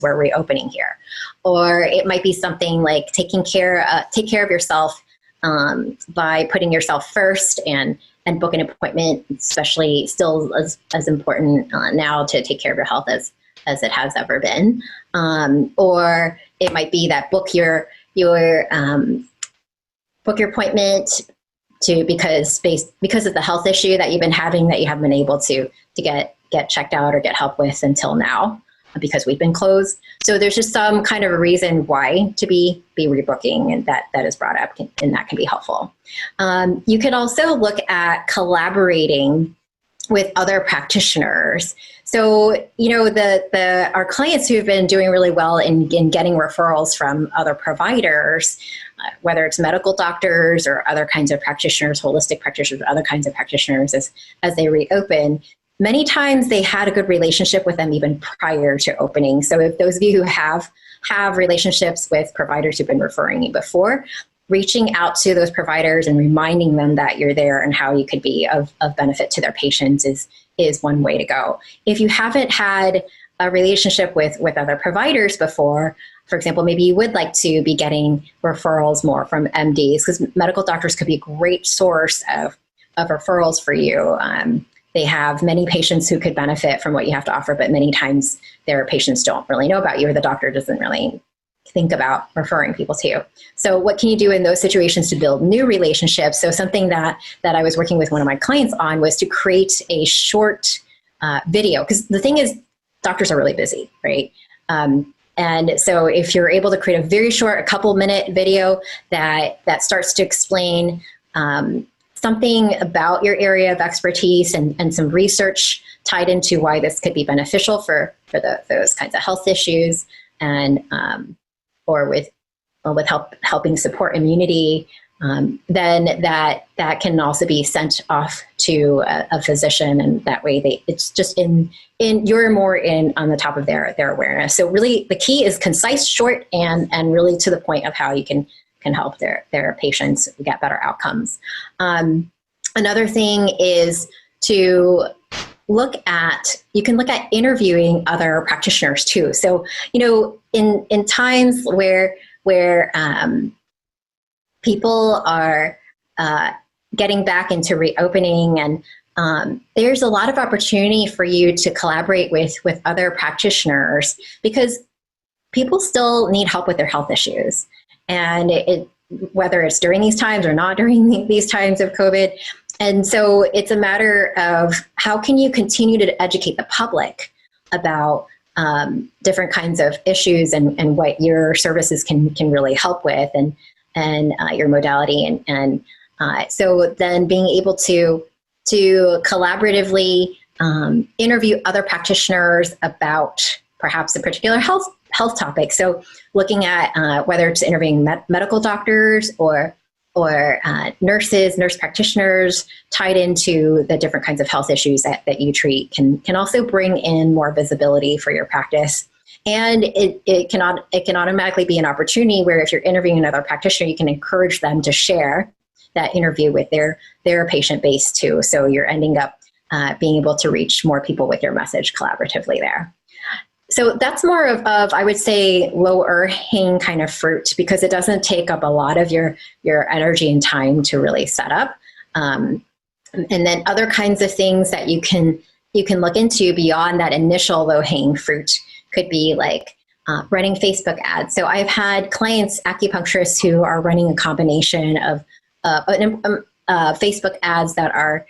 we're reopening here. Or it might be something like take care of yourself by putting yourself first and book an appointment, especially still as important now to take care of your health as it has ever been. Or it might be that book your appointment because of the health issue that you've been having that you haven't been able to get checked out or get help with until now because we've been closed. So there's just some kind of a reason why to be rebooking, and that is brought up, and that can be helpful. You can also look at collaborating with other practitioners. So, our clients who've been doing really well in getting referrals from other providers, whether it's medical doctors or other kinds of practitioners, holistic practitioners, or other kinds of practitioners as they reopen, many times they had a good relationship with them even prior to opening. So if those of you who have relationships with providers who've been referring you before, reaching out to those providers and reminding them that you're there and how you could be of benefit to their patients is one way to go. If you haven't had a relationship with other providers before, for example, maybe you would like to be getting referrals more from MDs, because medical doctors could be a great source of referrals for you. They have many patients who could benefit from what you have to offer, but many times their patients don't really know about you, or the doctor doesn't really think about referring people to you. So what can you do in those situations to build new relationships? So something that I was working with one of my clients on was to create a short video, because the thing is, doctors are really busy, right? And so if you're able to create a very short, a couple minute video that starts to explain something about your area of expertise and some research tied into why this could be beneficial for those kinds of health issues, and or with helping support immunity, then that can also be sent off to a physician, and that way it's just you're more on the top of their awareness. So really the key is concise, short, and really to the point of how you can help their patients get better outcomes. Another thing is to you can look at interviewing other practitioners too. So, in times where people are getting back into reopening, and there's a lot of opportunity for you to collaborate with other practitioners, because people still need help with their health issues. And whether it's during these times or not during these times of COVID. And so it's a matter of how can you continue to educate the public about different kinds of issues and what your services can really help with, and your modality. And so then being able to collaboratively interview other practitioners about perhaps a particular health topic. So looking at whether it's interviewing medical doctors or nurses, nurse practitioners tied into the different kinds of health issues that you treat can also bring in more visibility for your practice. And it can automatically be an opportunity where if you're interviewing another practitioner, you can encourage them to share that interview with their patient base too. So you're ending up being able to reach more people with your message collaboratively there. So that's more of I would say, lower hanging kind of fruit, because it doesn't take up a lot of your energy and time to really set up. And then other kinds of things that you can look into beyond that initial low hanging fruit could be like running Facebook ads. So I've had clients, acupuncturists, who are running a combination of Facebook ads that are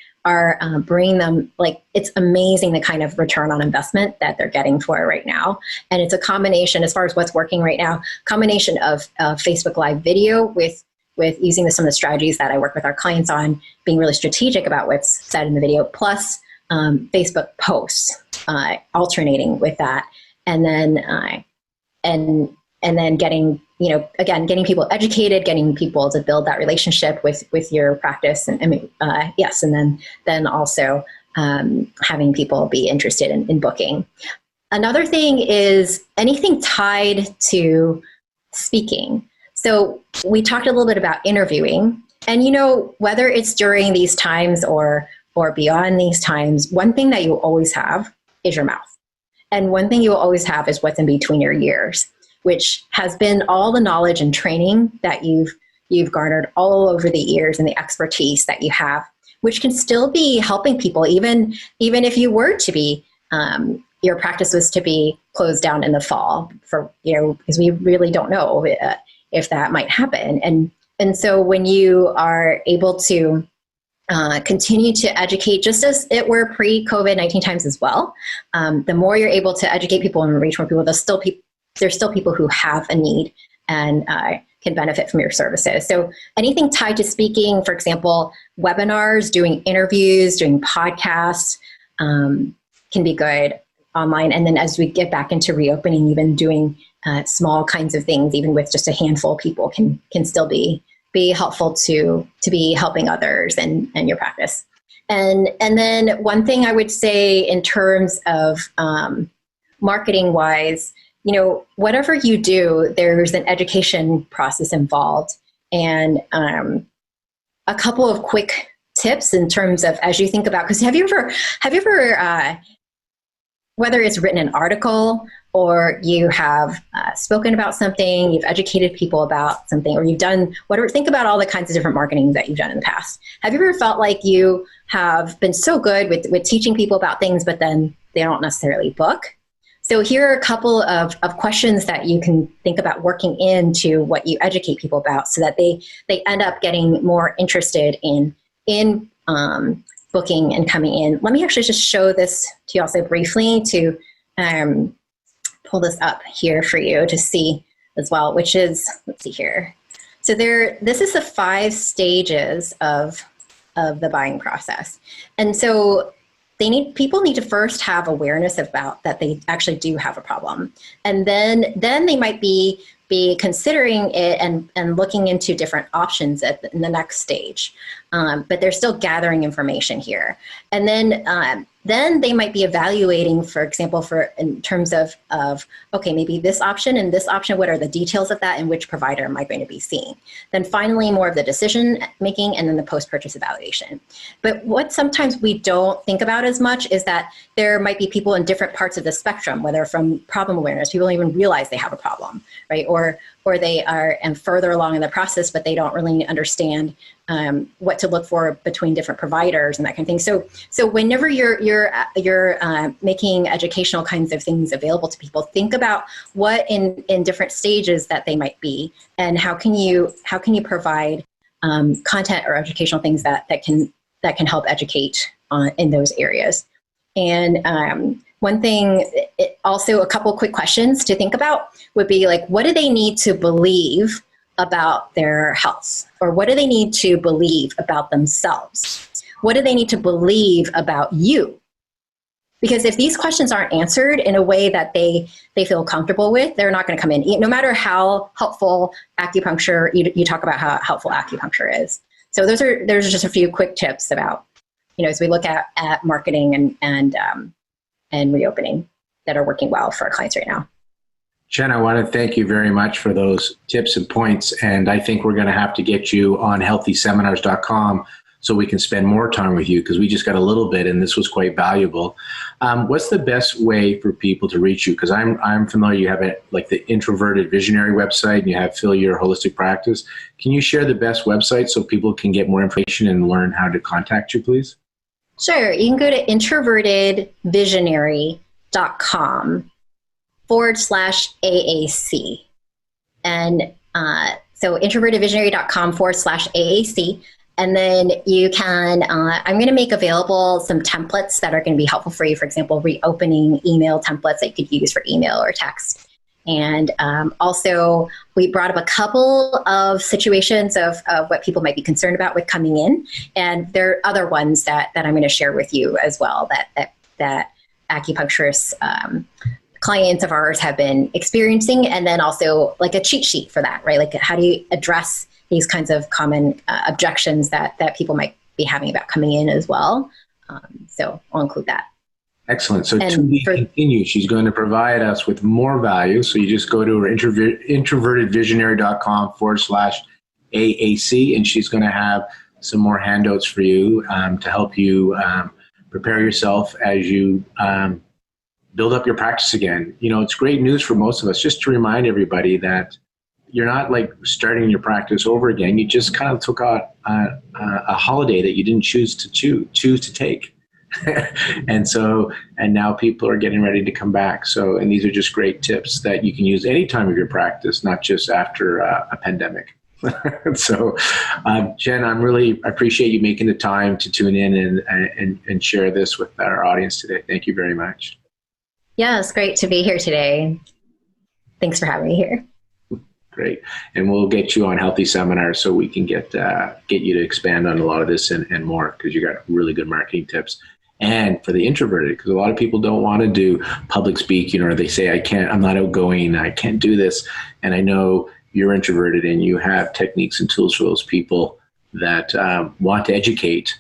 bringing them, like, it's amazing the kind of return on investment that they're getting for it right now. And it's a combination, as far as what's working right now, combination of Facebook Live video with using some of the strategies that I work with our clients on, being really strategic about what's said in the video, plus Facebook posts, alternating with that. And then getting, again, getting people educated, getting people to build that relationship with your practice, and yes, and then also having people be interested in booking. Another thing is anything tied to speaking. So we talked a little bit about interviewing, and whether it's during these times or beyond these times, one thing that you always have is your mouth. And one thing you will always have is what's in between your ears, which has been all the knowledge and training that you've garnered all over the years and the expertise that you have, which can still be helping people, even if you were to be, your practice was to be closed down in the fall because we really don't know if that might happen. And so when you are able to continue to educate, just as it were pre-COVID-19 times as well, the more you're able to educate people and reach more people, there's still people who have a need and can benefit from your services. So anything tied to speaking, for example, webinars, doing interviews, doing podcasts, can be good online. And then as we get back into reopening, even doing small kinds of things, even with just a handful of people, can still be helpful to be helping others and your practice. And then one thing I would say in terms of marketing wise, whatever you do, there's an education process involved. And a couple of quick tips in terms of, as you think about, because have you ever whether it's written an article or you have spoken about something, you've educated people about something, or you've done whatever, think about all the kinds of different marketing that you've done in the past. Have you ever felt like you have been so good with teaching people about things, but then they don't necessarily book? So here are a couple of questions that you can think about working into what you educate people about so that they end up getting more interested in booking and coming in. Let me actually just show this to you also briefly to pull this up here for you to see as well, which is, let's see here. So this is the 5 stages of the buying process. And so people need to first have awareness about that they actually do have a problem. And then they might be considering it and looking into different options in the next stage. But they're still gathering information here. And then they might be evaluating, for example, in terms of okay, maybe this option and this option, what are the details of that and which provider am I going to be seeing? Then finally, more of the decision making and then the post-purchase evaluation. But what sometimes we don't think about as much is that there might be people in different parts of the spectrum, whether from problem awareness, people don't even realize they have a problem, right? Or they are further along in the process, but they don't really understand what to look for between different providers and that kind of thing. So whenever you're making educational kinds of things available to people, think about what in different stages that they might be, and how can you provide content or educational things that can help educate in those areas. And one thing, also a couple quick questions to think about would be like, what do they need to believe about their health? Or what do they need to believe about themselves? What do they need to believe about you? Because if these questions aren't answered in a way that they feel comfortable with, they're not going to come in. No matter how helpful acupuncture, you talk about how helpful acupuncture is. So there's just a few quick tips about, as we look at marketing and reopening that are working well for our clients right now. Chen, I want to thank you very much for those tips and points. And I think we're going to have to get you on healthyseminars.com so we can spend more time with you, because we just got a little bit and this was quite valuable. What's the best way for people to reach you? Because I'm familiar, you have the Introverted Visionary website and you have Fill Your Holistic Practice. Can you share the best website so people can get more information and learn how to contact you, please? Sure. You can go to introvertedvisionary.com/AAC. And so introvertedvisionary.com/AAC. And then you can, I'm going to make available some templates that are going to be helpful for you. For example, reopening email templates that you could use for email or text. And also, we brought up a couple of situations of what people might be concerned about with coming in. And there are other ones that I'm going to share with you as well that acupuncturists, clients of ours have been experiencing. And then also like a cheat sheet for that, right? Like how do you address these kinds of common objections that people might be having about coming in as well. So I'll include that. Excellent. So to be continued, she's going to provide us with more value. So you just go to her introvertedvisionary.com/AAC, and she's going to have some more handouts for you to help you prepare yourself as you build up your practice again. You know, it's great news for most of us, just to remind everybody that you're not like starting your practice over again. You just kind of took out a holiday that you didn't choose to take. and now people are getting ready to come back. So, and these are just great tips that you can use any time of your practice, not just after a pandemic. So, Jen, I appreciate you making the time to tune in and share this with our audience today. Thank you very much. Yeah, it's great to be here today. Thanks for having me here. Great. And we'll get you on Healthy Seminars so we can get you to expand on a lot of this and more, because you got really good marketing tips. And for the introverted, because a lot of people don't want to do public speaking, or they say, I'm not outgoing, I can't do this. And I know you're introverted and you have techniques and tools for those people that want to educate,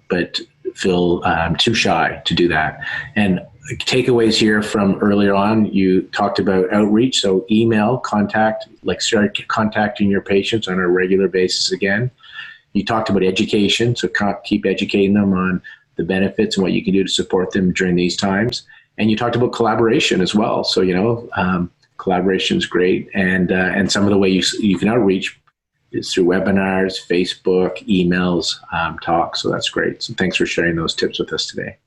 but feel too shy to do that. And takeaways here from earlier on, you talked about outreach. So email, contact, like start contacting your patients on a regular basis again. You talked about education, so keep educating them on the benefits and what you can do to support them during these times. And you talked about collaboration as well. So, collaboration is great. And some of the way you can outreach is through webinars, Facebook, emails, talks. So that's great. So thanks for sharing those tips with us today.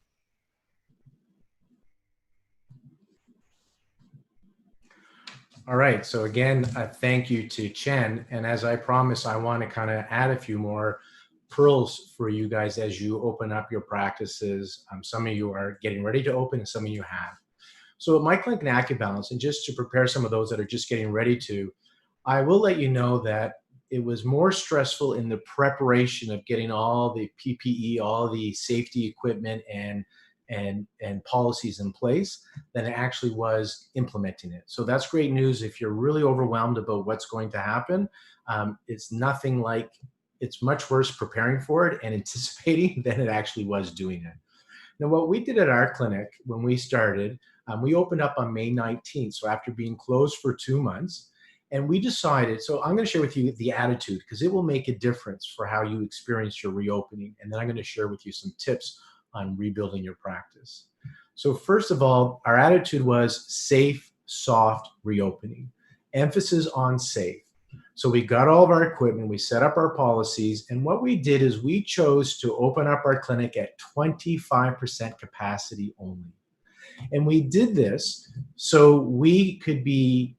All right. So again, thank you to Chen. And as I promised, I want to kind of add a few more pearls for you guys as you open up your practices. Some of you are getting ready to open and some of you have. So at my clinic in AcuBalance, and just to prepare some of those that are just getting ready to, I will let you know that it was more stressful in the preparation of getting all the PPE, all the safety equipment and policies in place than it actually was implementing it. So that's great news. If you're really overwhelmed about what's going to happen, it's much worse preparing for it and anticipating than it actually was doing it. Now, what we did at our clinic when we started, we opened up on May 19th. So after being closed for 2 months, and we decided, so I'm going to share with you the attitude, because it will make a difference for how you experience your reopening. And then I'm going to share with you some tips on rebuilding your practice. So first of all, our attitude was safe, soft reopening. Emphasis on safe. So we got all of our equipment, we set up our policies, and what we did is we chose to open up our clinic at 25% capacity only. And we did this so we could be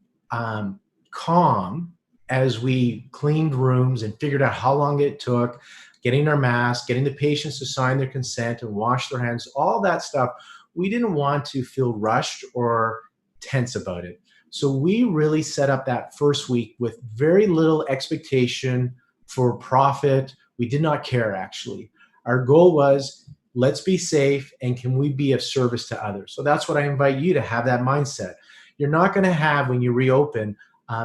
calm as we cleaned rooms and figured out how long it took, getting our masks, getting the patients to sign their consent and wash their hands, all that stuff. We didn't want to feel rushed or tense about it. So we really set up that first week with very little expectation for profit. We did not care, actually. Our goal was, let's be safe and can we be of service to others? So that's what I invite you to have, that mindset. You're not going to have, when you reopen,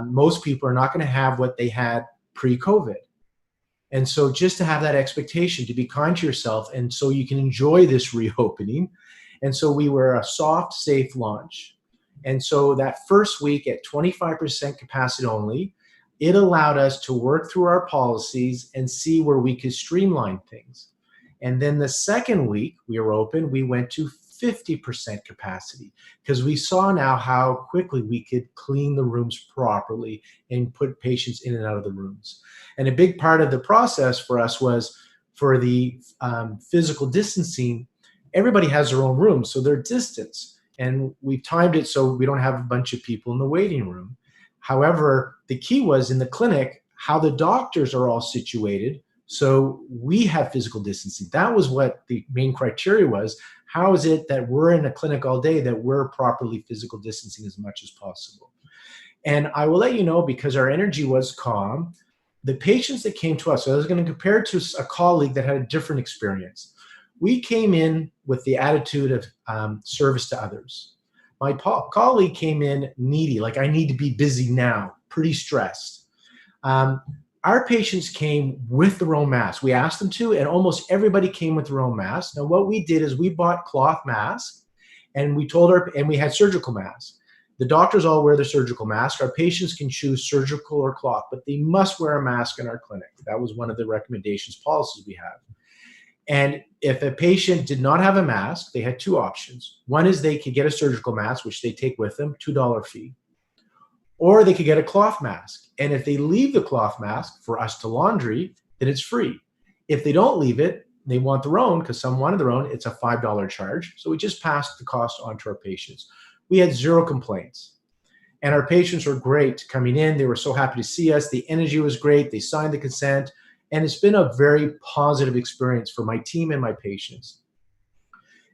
most people are not going to have what they had pre-COVID. And so just to have that expectation, to be kind to yourself, and so you can enjoy this reopening. And so we were a soft, safe launch. And so that first week at 25% capacity only, it allowed us to work through our policies and see where we could streamline things. And then the second week we were open, we went to 50% capacity, because we saw now how quickly we could clean the rooms properly and put patients in and out of the rooms. And a big part of the process for us was, for the physical distancing, everybody has their own room, so they're distanced. And we've timed it so we don't have a bunch of people in the waiting room. However, the key was in the clinic, how the doctors are all situated, so we have physical distancing. That was what the main criteria was. How is it that we're in a clinic all day that we're properly physical distancing as much as possible? And I will let you know, because our energy was calm, the patients that came to us, so I was going to compare it to a colleague that had a different experience. We came in with the attitude of service to others. My colleague came in needy, like I need to be busy now, pretty stressed. Our patients came with their own mask. We asked them to, and almost everybody came with their own mask. Now what we did is we bought cloth masks, and we had surgical masks. The doctors all wear the surgical mask. Our patients can choose surgical or cloth, but they must wear a mask in our clinic. That was one of the recommendations, policies we have. And if a patient did not have a mask, they had two options. One is they could get a surgical mask, which they take with them, $2 fee. Or they could get a cloth mask. And if they leave the cloth mask for us to laundry, then it's free. If they don't leave it, they want their own, because some wanted their own, it's a $5 charge. So we just passed the cost on to our patients. We had zero complaints. And our patients were great coming in. They were so happy to see us. The energy was great. They signed the consent. And it's been a very positive experience for my team and my patients.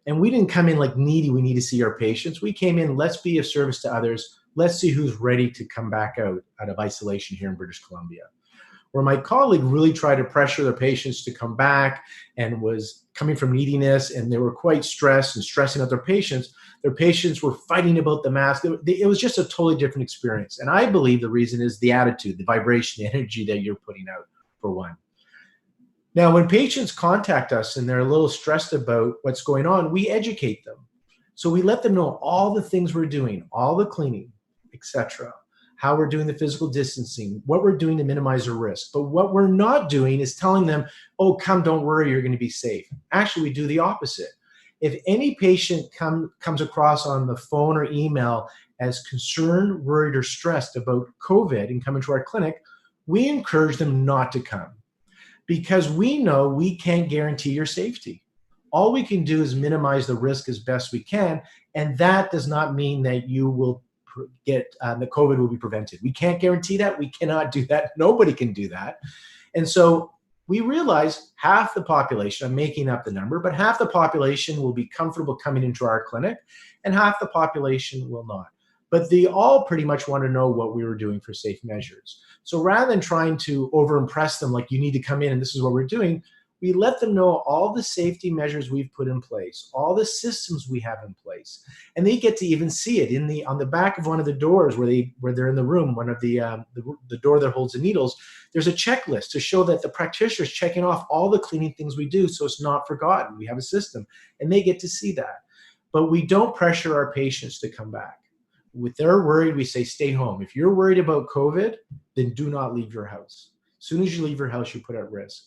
And we didn't come in like needy, we need to see our patients. We came in, let's be of service to others. Let's see who's ready to come back out of isolation here in British Columbia. Where my colleague really tried to pressure their patients to come back and was coming from neediness, and they were quite stressed and stressing out their patients. Their patients were fighting about the mask. It was just a totally different experience. And I believe the reason is the attitude, the vibration, the energy that you're putting out, for one. Now, when patients contact us and they're a little stressed about what's going on, we educate them. So we let them know all the things we're doing, all the cleaning, etc., how we're doing the physical distancing, what we're doing to minimize the risk. But what we're not doing is telling them, oh, come, don't worry, you're going to be safe. Actually, we do the opposite. If any patient comes across on the phone or email as concerned, worried, or stressed about COVID and coming to our clinic, we encourage them not to come, because we know we can't guarantee your safety. All we can do is minimize the risk as best we can, and that does not mean that you will get the COVID will be prevented. We can't guarantee that. We cannot do that. Nobody can do that. And so we realize half the population, I'm making up the number, but half the population will be comfortable coming into our clinic and half the population will not. But they all pretty much want to know what we were doing for safe measures. So rather than trying to over-impress them like you need to come in and this is what we're doing, we let them know all the safety measures we've put in place, all the systems we have in place. And they get to even see it on the back of one of the doors where they're in the room, one of the door that holds the needles. There's a checklist to show that the practitioner is checking off all the cleaning things we do so it's not forgotten. We have a system, and they get to see that. But we don't pressure our patients to come back. If they're worried, we say stay home. If you're worried about COVID, then do not leave your house. As soon as you leave your house, you put at risk.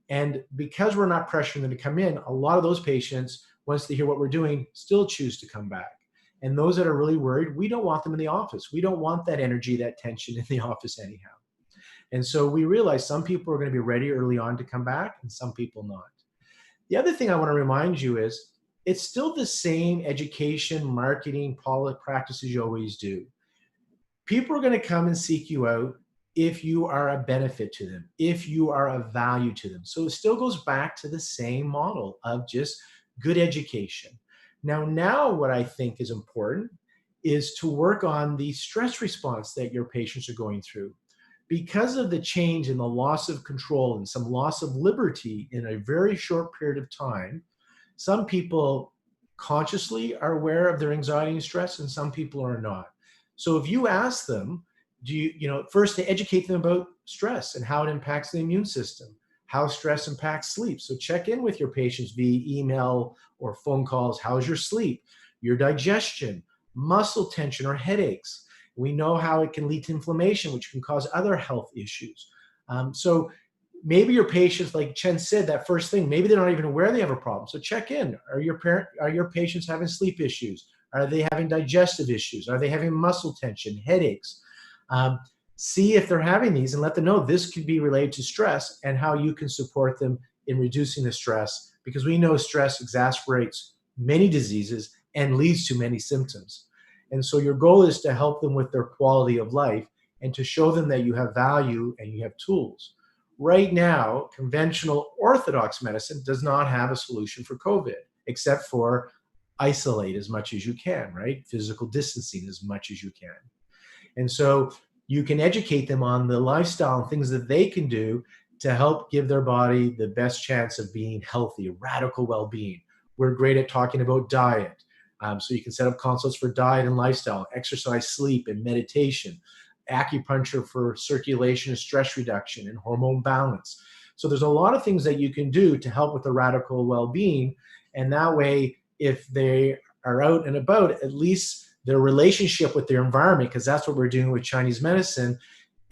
And because we're not pressuring them to come in, a lot of those patients, once they hear what we're doing, still choose to come back. And those that are really worried, we don't want them in the office. We don't want that energy, that tension in the office anyhow. And so we realize some people are going to be ready early on to come back and some people not. The other thing I want to remind you is it's still the same education, marketing, practices you always do. People are going to come and seek you out if you are a benefit to them, if you are of value to them. So it still goes back to the same model of just good education. Now what I think is important is to work on the stress response that your patients are going through. Because of the change in the loss of control and some loss of liberty in a very short period of time, some people consciously are aware of their anxiety and stress, and some people are not. So if you ask them, first to educate them about stress and how it impacts the immune system, how stress impacts sleep. So check in with your patients via email or phone calls. How's your sleep, your digestion, muscle tension or headaches? We know how it can lead to inflammation, which can cause other health issues. So maybe your patients, like Chen said, that first thing, maybe they're not even aware they have a problem. So check in. Are your patients having sleep issues? Are they having digestive issues? Are they having muscle tension, headaches? See if they're having these and let them know this could be related to stress and how you can support them in reducing the stress, because we know stress exacerbates many diseases and leads to many symptoms. And so your goal is to help them with their quality of life and to show them that you have value and you have tools. Right now, conventional orthodox medicine does not have a solution for COVID, except for isolate as much as you can, right? Physical distancing as much as you can. And so you can educate them on the lifestyle and things that they can do to help give their body the best chance of being healthy, radical well-being. We're great at talking about diet. So you can set up consults for diet and lifestyle, exercise, sleep, and meditation, acupuncture for circulation and stress reduction and hormone balance. So there's a lot of things that you can do to help with the radical well-being. And that way, if they are out and about, at least their relationship with their environment, because that's what we're doing with Chinese medicine,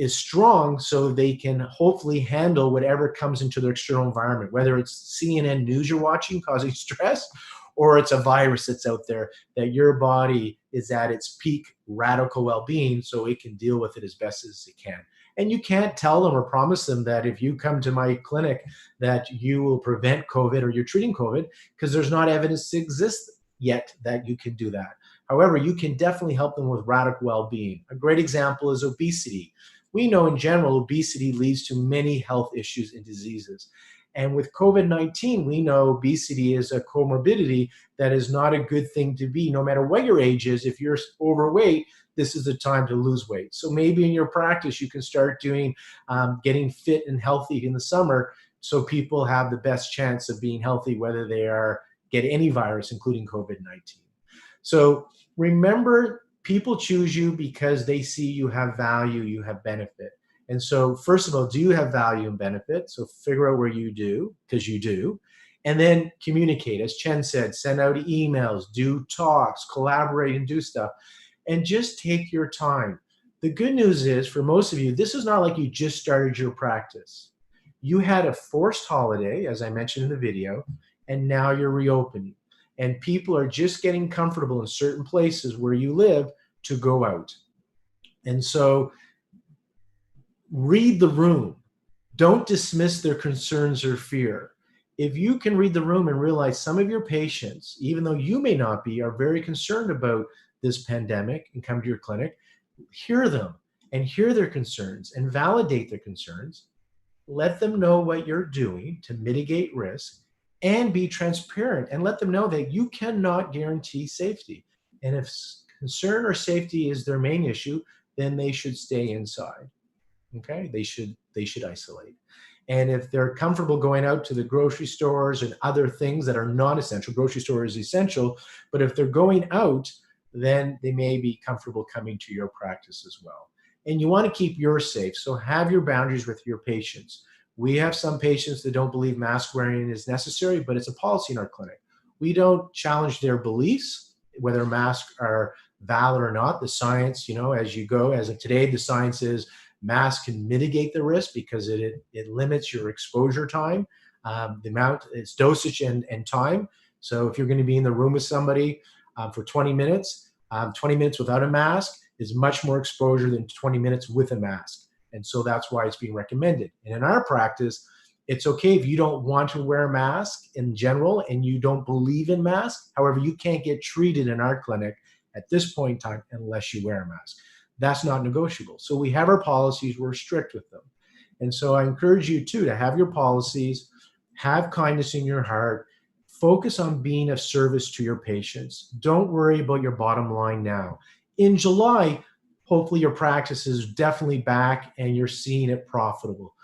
is strong so they can hopefully handle whatever comes into their external environment, whether it's CNN news you're watching causing stress, or it's a virus that's out there, that your body is at its peak radical well-being so it can deal with it as best as it can. And you can't tell them or promise them that if you come to my clinic that you will prevent COVID or you're treating COVID, because there's not evidence to exist yet that you can do that. However, you can definitely help them with radical well-being. A great example is obesity. We know in general, obesity leads to many health issues and diseases. And with COVID-19, we know obesity is a comorbidity that is not a good thing to be, no matter what your age is. If you're overweight, this is the time to lose weight. So maybe in your practice, you can start doing getting fit and healthy in the summer so people have the best chance of being healthy, whether they get any virus, including COVID-19. So remember, people choose you because they see you have value, you have benefit. And so first of all, do you have value and benefit? So figure out where you do, because you do. And then communicate. As Chen said, send out emails, do talks, collaborate, and do stuff. And just take your time. The good news is, for most of you, this is not like you just started your practice. You had a forced holiday, as I mentioned in the video, and now you're reopening. And people are just getting comfortable in certain places where you live to go out. And so read the room. Don't dismiss their concerns or fear. If you can read the room and realize some of your patients, even though you may not be, are very concerned about this pandemic and come to your clinic, hear them and hear their concerns and validate their concerns. Let them know what you're doing to mitigate risk and be transparent, and let them know that you cannot guarantee safety. And if concern or safety is their main issue, then they should stay inside. Okay, they should isolate. And if they're comfortable going out to the grocery stores and other things that are non-essential, grocery store is essential, but if they're going out, then they may be comfortable coming to your practice as well. And you want to keep yours safe, so have your boundaries with your patients. We have some patients that don't believe mask wearing is necessary, but it's a policy in our clinic. We don't challenge their beliefs, whether masks are valid or not. The science, as you go, as of today, the science is masks can mitigate the risk because it limits your exposure time, the amount, its dosage and time. So if you're going to be in the room with somebody for 20 minutes, 20 minutes without a mask is much more exposure than 20 minutes with a mask. And so that's why it's being recommended. And in our practice, it's okay if you don't want to wear a mask in general and you don't believe in masks. However, you can't get treated in our clinic at this point in time unless you wear a mask. That's not negotiable. So we have our policies, we're strict with them. And so I encourage you too to have your policies, have kindness in your heart, focus on being of service to your patients. Don't worry about your bottom line now. In July, hopefully your practice is definitely back and you're seeing it profitable.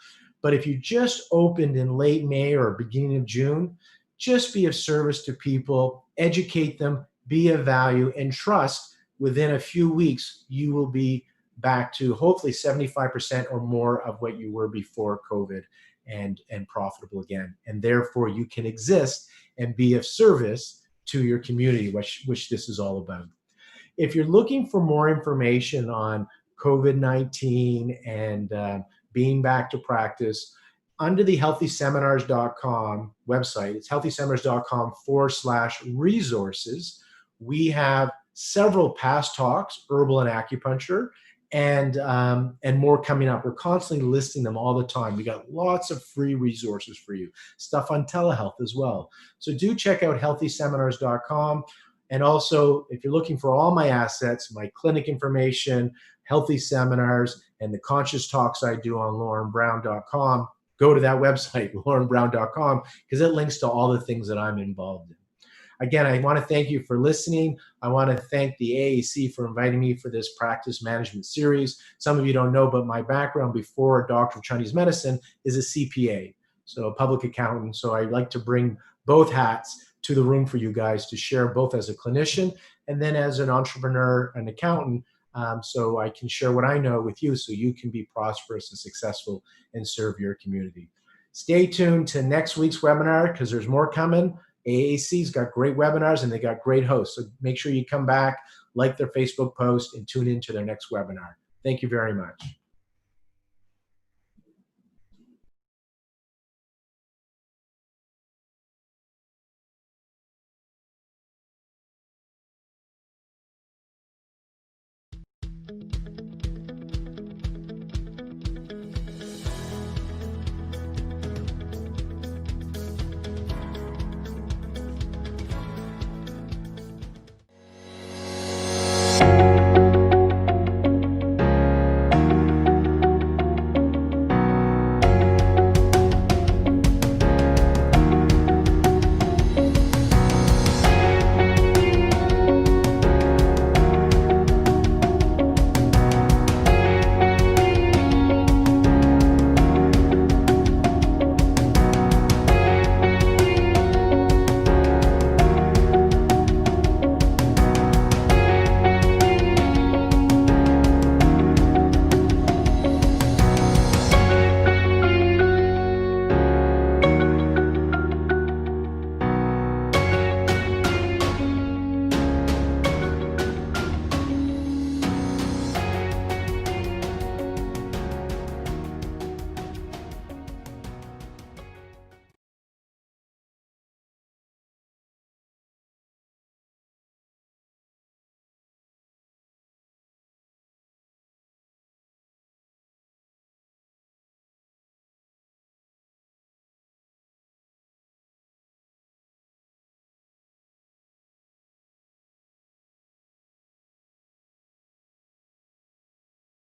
But if you just opened in late May or beginning of June, just be of service to people, educate them, be of value, and trust within a few weeks, you will be back to hopefully 75% or more of what you were before COVID and profitable again. And therefore you can exist and be of service to your community, which this is all about. If you're looking for more information on COVID-19 and being back to practice, under the healthyseminars.com website, it's healthyseminars.com/resources. We have several past talks, herbal and acupuncture, and more coming up. We're constantly listing them all the time. We got lots of free resources for you, stuff on telehealth as well. So do check out healthyseminars.com. And also, if you're looking for all my assets, my clinic information, healthy seminars, and the conscious talks I do on lornebrown.com, go to that website, lornebrown.com, because it links to all the things that I'm involved in. Again, I want to thank you for listening. I want to thank the AAC for inviting me for this practice management series. Some of you don't know, but my background before a doctor of Chinese medicine is a CPA, so a public accountant. So I like to bring both hats to the room for you guys to share, both as a clinician and then as an entrepreneur and accountant, so I can share what I know with you so you can be prosperous and successful and serve your community. Stay tuned to next week's webinar because there's more coming. AAC's got great webinars and they got great hosts. So make sure you come back, like their Facebook post, and tune into their next webinar. Thank you very much.